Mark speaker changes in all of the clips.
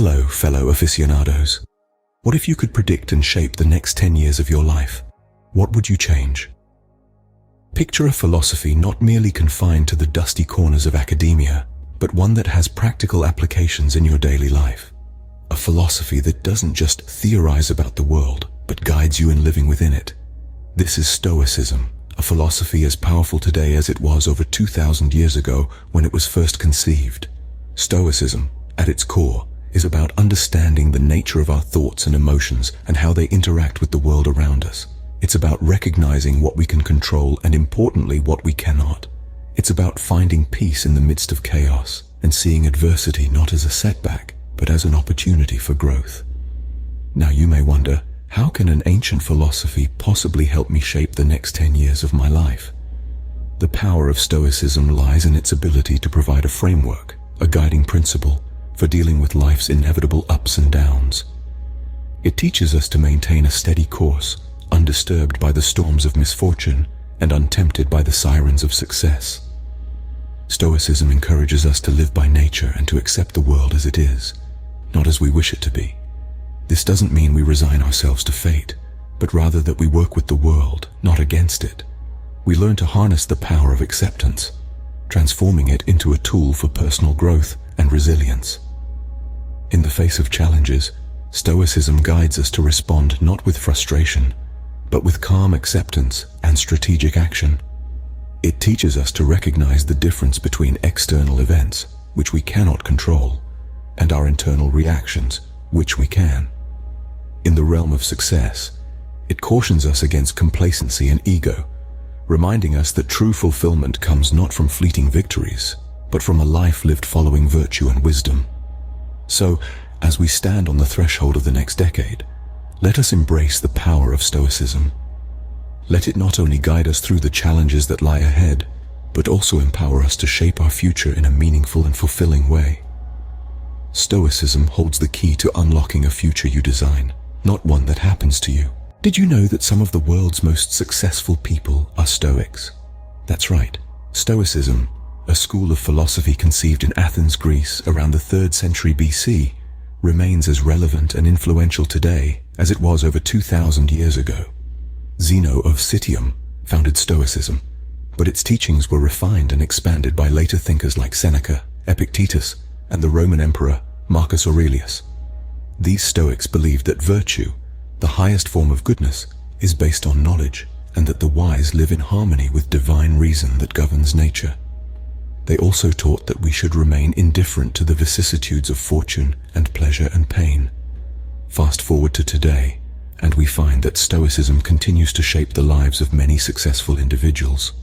Speaker 1: Hello, fellow aficionados. What if you could predict and shape the next 10 years of your life? What would you change? Picture a philosophy not merely confined to the dusty corners of academia, but one that has practical applications in your daily life. A philosophy that doesn't just theorize about the world, but guides you in living within it. This is Stoicism, a philosophy as powerful today as it was over 2,000 years ago when it was first conceived. Stoicism, at its core, is about understanding the nature of our thoughts and emotions and how they interact with the world around us. It's about recognizing what we can control and, importantly, what we cannot. It's about finding peace in the midst of chaos and seeing adversity not as a setback, but as an opportunity for growth. Now you may wonder, how can an ancient philosophy possibly help me shape the next 10 years of my life? The power of Stoicism lies in its ability to provide a framework, a guiding principle, for dealing with life's inevitable ups and downs. It teaches us to maintain a steady course, undisturbed by the storms of misfortune and untempted by the sirens of success. Stoicism encourages us to live by nature and to accept the world as it is, not as we wish it to be. This doesn't mean we resign ourselves to fate, but rather that we work with the world, not against it. We learn to harness the power of acceptance, transforming it into a tool for personal growth and resilience. In the face of challenges, Stoicism guides us to respond not with frustration, but with calm acceptance and strategic action. It teaches us to recognize the difference between external events, which we cannot control, and our internal reactions, which we can. In the realm of success, it cautions us against complacency and ego, reminding us that true fulfillment comes not from fleeting victories, but from a life lived following virtue and wisdom. So, as we stand on the threshold of the next decade, let us embrace the power of Stoicism. Let it not only guide us through the challenges that lie ahead, but also empower us to shape our future in a meaningful and fulfilling way. Stoicism holds the key to unlocking a future you design, not one that happens to you. Did you know that some of the world's most successful people are Stoics? That's right, Stoicism, a school of philosophy conceived in Athens, Greece around the 3rd century BC, remains as relevant and influential today as it was over 2,000 years ago. Zeno of Citium founded Stoicism, but its teachings were refined and expanded by later thinkers like Seneca, Epictetus, and the Roman Emperor Marcus Aurelius. These Stoics believed that virtue, the highest form of goodness, is based on knowledge, and that the wise live in harmony with divine reason that governs nature. They also taught that we should remain indifferent to the vicissitudes of fortune and pleasure and pain. Fast forward to today, and we find that Stoicism continues to shape the lives of many successful individuals.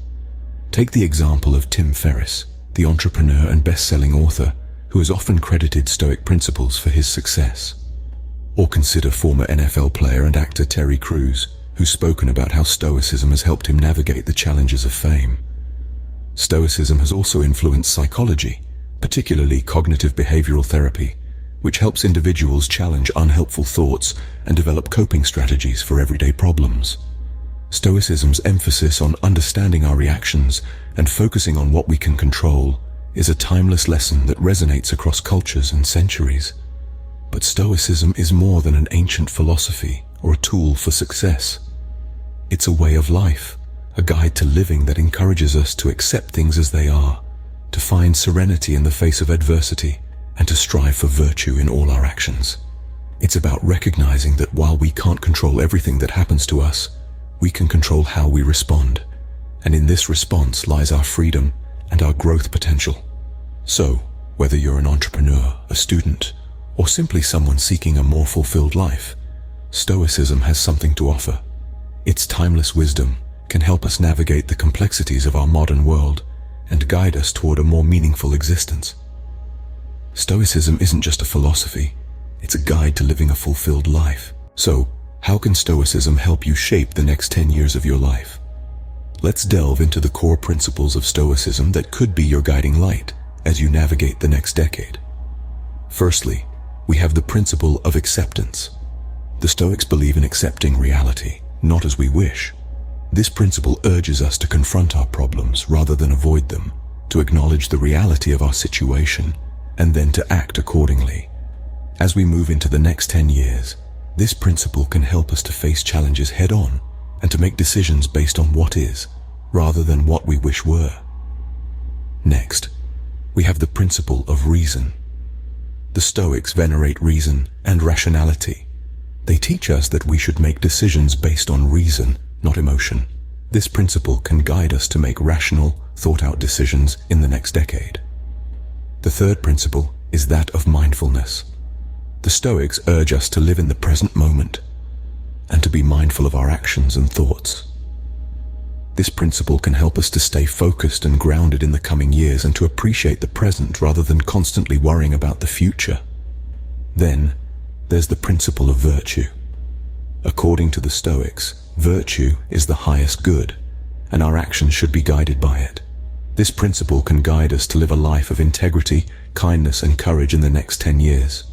Speaker 1: Take the example of Tim Ferriss, the entrepreneur and best-selling author, who is often credited Stoic principles for his success. Or consider former NFL player and actor Terry Crews, who's spoken about how Stoicism has helped him navigate the challenges of fame. Stoicism has also influenced psychology, particularly cognitive behavioral therapy, which helps individuals challenge unhelpful thoughts and develop coping strategies for everyday problems. Stoicism's emphasis on understanding our reactions and focusing on what we can control is a timeless lesson that resonates across cultures and centuries. But Stoicism is more than an ancient philosophy or a tool for success. It's a way of life, a guide to living that encourages us to accept things as they are, to find serenity in the face of adversity, and to strive for virtue in all our actions. It's about recognizing that while we can't control everything that happens to us, we can control how we respond, and in this response lies our freedom and our growth potential. So, whether you're an entrepreneur, a student, or simply someone seeking a more fulfilled life, Stoicism has something to offer. Its timeless wisdom can help us navigate the complexities of our modern world and guide us toward a more meaningful existence. Stoicism isn't just a philosophy, it's a guide to living a fulfilled life. So, how can Stoicism help you shape the next 10 years of your life? Let's delve into the core principles of Stoicism that could be your guiding light as you navigate the next decade. Firstly, we have the principle of acceptance. The Stoics believe in accepting reality, not as we wish. This principle urges us to confront our problems rather than avoid them, to acknowledge the reality of our situation, and then to act accordingly. As we move into the next 10 years, this principle can help us to face challenges head-on and to make decisions based on what is, rather than what we wish were. Next, we have the principle of reason. The Stoics venerate reason and rationality. They teach us that we should make decisions based on reason, not emotion. This principle can guide us to make rational, thought-out decisions in the next decade. The third principle is that of mindfulness. The Stoics urge us to live in the present moment and to be mindful of our actions and thoughts. This principle can help us to stay focused and grounded in the coming years and to appreciate the present rather than constantly worrying about the future. Then, there's the principle of virtue. According to the Stoics, virtue is the highest good, and our actions should be guided by it. This principle can guide us to live a life of integrity, kindness, and courage in the next 10 years.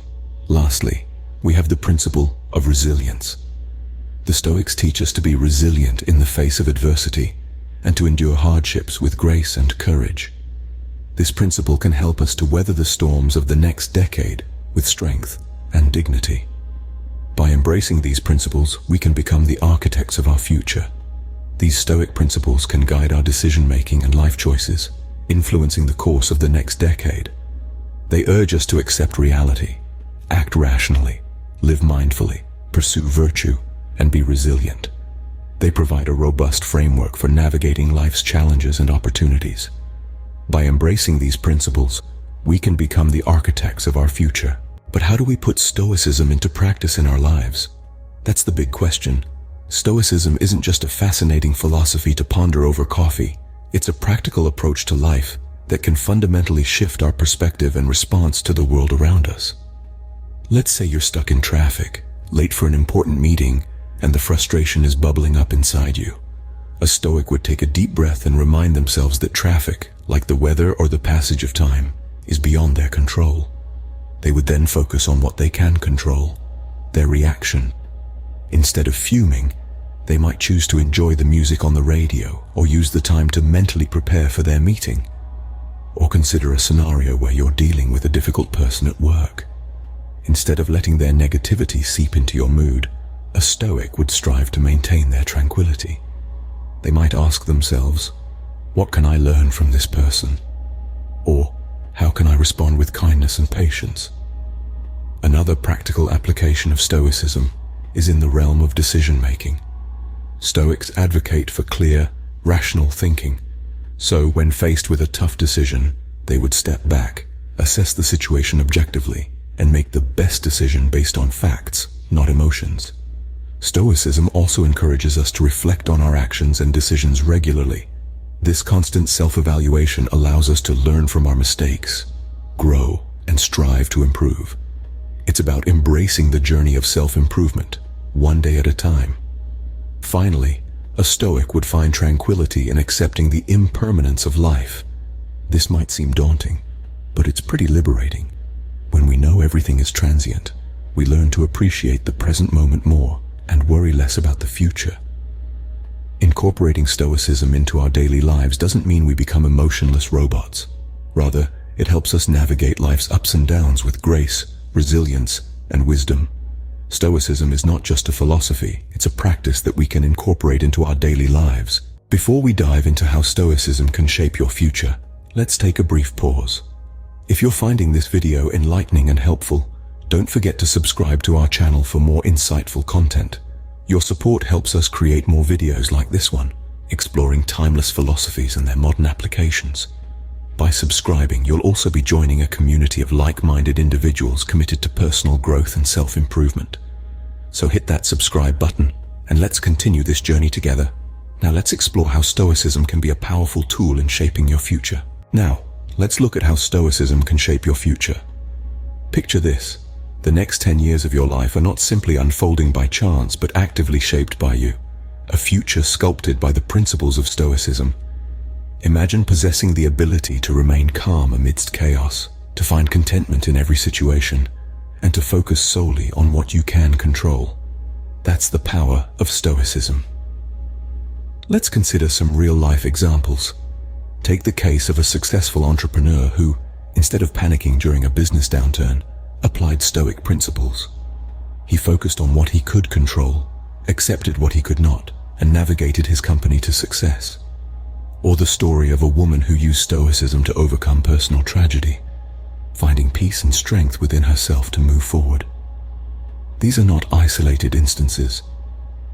Speaker 1: Lastly, we have the principle of resilience. The Stoics teach us to be resilient in the face of adversity and to endure hardships with grace and courage. This principle can help us to weather the storms of the next decade with strength and dignity. By embracing these principles, we can become the architects of our future. These Stoic principles can guide our decision-making and life choices, influencing the course of the next decade. They urge us to accept reality, act rationally, live mindfully, pursue virtue, and be resilient. They provide a robust framework for navigating life's challenges and opportunities. By embracing these principles, we can become the architects of our future. But how do we put Stoicism into practice in our lives? That's the big question. Stoicism isn't just a fascinating philosophy to ponder over coffee. It's a practical approach to life that can fundamentally shift our perspective and response to the world around us. Let's say you're stuck in traffic, late for an important meeting, and the frustration is bubbling up inside you. A Stoic would take a deep breath and remind themselves that traffic, like the weather or the passage of time, is beyond their control. They would then focus on what they can control, their reaction. Instead of fuming, they might choose to enjoy the music on the radio or use the time to mentally prepare for their meeting. Or consider a scenario where you're dealing with a difficult person at work. Instead of letting their negativity seep into your mood, a Stoic would strive to maintain their tranquility. They might ask themselves, what can I learn from this person? Or, how can I respond with kindness and patience? Another practical application of Stoicism is in the realm of decision-making. Stoics advocate for clear, rational thinking. So, when faced with a tough decision, they would step back, assess the situation objectively, and make the best decision based on facts, not emotions. Stoicism also encourages us to reflect on our actions and decisions regularly. This constant self-evaluation allows us to learn from our mistakes, grow, and strive to improve. It's about embracing the journey of self-improvement, one day at a time. Finally, a Stoic would find tranquility in accepting the impermanence of life. This might seem daunting, but it's pretty liberating. When we know everything is transient, we learn to appreciate the present moment more and worry less about the future. Incorporating Stoicism into our daily lives doesn't mean we become emotionless robots. Rather, it helps us navigate life's ups and downs with grace, resilience, and wisdom. Stoicism is not just a philosophy, it's a practice that we can incorporate into our daily lives. Before we dive into how Stoicism can shape your future, let's take a brief pause. If you're finding this video enlightening and helpful, don't forget to subscribe to our channel for more insightful content. Your support helps us create more videos like this one, exploring timeless philosophies and their modern applications. By subscribing, you'll also be joining a community of like-minded individuals committed to personal growth and self-improvement. So hit that subscribe button, and let's continue this journey together. Now let's explore how Stoicism can be a powerful tool in shaping your future. Now, let's look at how Stoicism can shape your future. Picture this. The next 10 years of your life are not simply unfolding by chance, but actively shaped by you. A future sculpted by the principles of Stoicism. Imagine possessing the ability to remain calm amidst chaos, to find contentment in every situation, and to focus solely on what you can control. That's the power of Stoicism. Let's consider some real-life examples. Take the case of a successful entrepreneur who, instead of panicking during a business downturn, applied Stoic principles. He focused on what he could control, accepted what he could not, and navigated his company to success. Or the story of a woman who used Stoicism to overcome personal tragedy, finding peace and strength within herself to move forward. These are not isolated instances.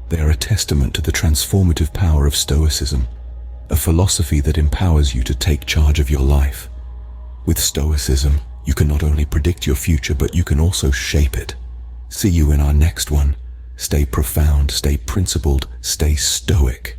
Speaker 1: They are a testament to the transformative power of Stoicism, a philosophy that empowers you to take charge of your life. With Stoicism, you can not only predict your future, but you can also shape it. See you in our next one. Stay profound, stay principled, stay stoic.